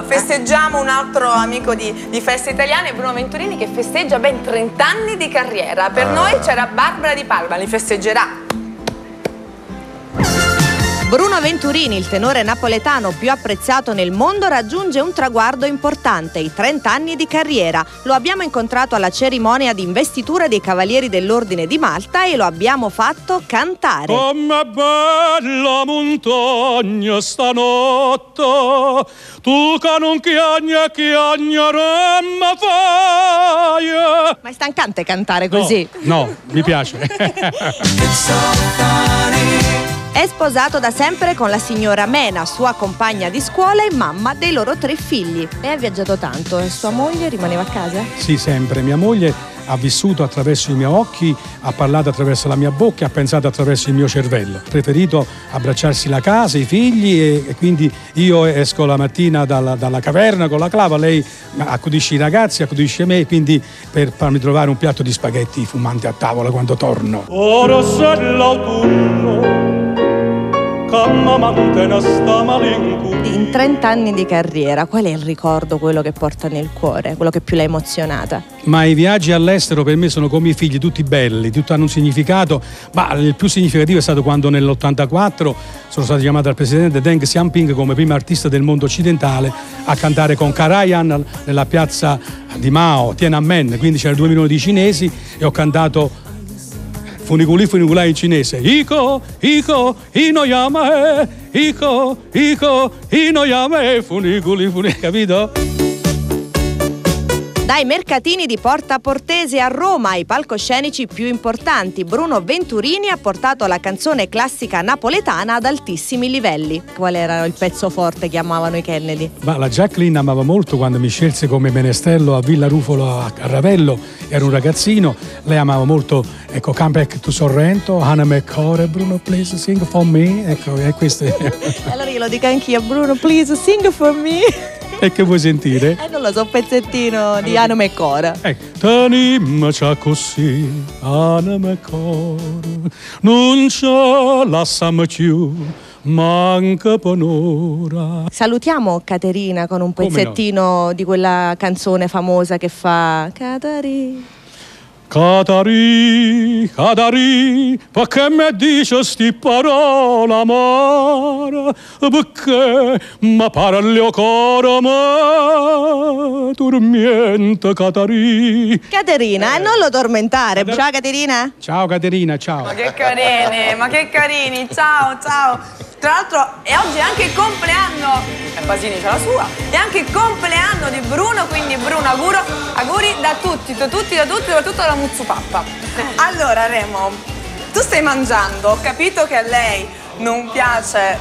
Festeggiamo un altro amico di Feste Italiane, Bruno Venturini, che festeggia ben 30 anni di carriera. Per noi c'era Barbara Di Palma, li festeggerà. Bruno Venturini, il tenore napoletano più apprezzato nel mondo, raggiunge un traguardo importante, i 30 anni di carriera. Lo abbiamo incontrato alla cerimonia di investitura dei Cavalieri dell'Ordine di Malta e lo abbiamo fatto cantare. Com'è bella montagna stanotte, tu che non chiagneremmo fai. Ma è stancante cantare così? No, mi piace. È sposato da sempre con la signora Mena, sua compagna di scuola e mamma dei loro 3 figli. Lei ha viaggiato tanto e sua moglie rimaneva a casa? Sì, sempre. Mia moglie ha vissuto attraverso i miei occhi, ha parlato attraverso la mia bocca, ha pensato attraverso il mio cervello. Ha preferito abbracciarsi la casa, i figli e quindi io esco la mattina dalla caverna con la clava, lei accudisce i ragazzi, accudisce me, quindi per farmi trovare un piatto di spaghetti fumanti a tavola quando torno. Ora c'è l'autunno. In 30 anni di carriera, qual è il ricordo, quello che porta nel cuore, quello che più l'ha emozionata? Ma i viaggi all'estero per me sono come i figli, tutti belli, tutti hanno un significato, ma il più significativo è stato quando nell'84 sono stato chiamato dal presidente Deng Xiaoping come primo artista del mondo occidentale a cantare con Karajan nella piazza di Mao, Tiananmen, quindi c'erano 2 milioni di cinesi e ho cantato Funiculi in cinese. Iko, inoyame, iko, inoyame, funiculi, capito? Dai mercatini di Porta Portese a Roma ai palcoscenici più importanti, Bruno Venturini ha portato la canzone classica napoletana ad altissimi livelli. Qual era il pezzo forte che amavano i Kennedy? Ma la Jacqueline amava molto quando mi scelse come menestrello a Villa Rufolo a Ravello, ero un ragazzino, lei amava molto, ecco, Come Back to Sorrento, Hannah McCore, Bruno please sing for me, ecco, e queste. Allora io lo dico anch'io, Bruno please sing for me. E che vuoi sentire? Non lo so, un pezzettino di Hannah McCore. Tenimmoci così, Hannah McCore, non ce la lasciamo più, manca per un'ora. Salutiamo Caterina con un pezzettino di quella canzone famosa che fa Caterina. Catari, perché mi dici sti parole amore? Perché mi parli a cuore ma tormenta Catari. Caterina, non lo tormentare. Ciao Caterina. Ciao Caterina, ciao. Ma che carini, ciao. Tra l'altro oggi è anche il compleanno, Basini c'ha la sua, è anche il compleanno di Bruno, quindi Bruno auguri da tutti, soprattutto dalla Muzzupappa. Allora Remo, tu stai mangiando, ho capito che a lei non piace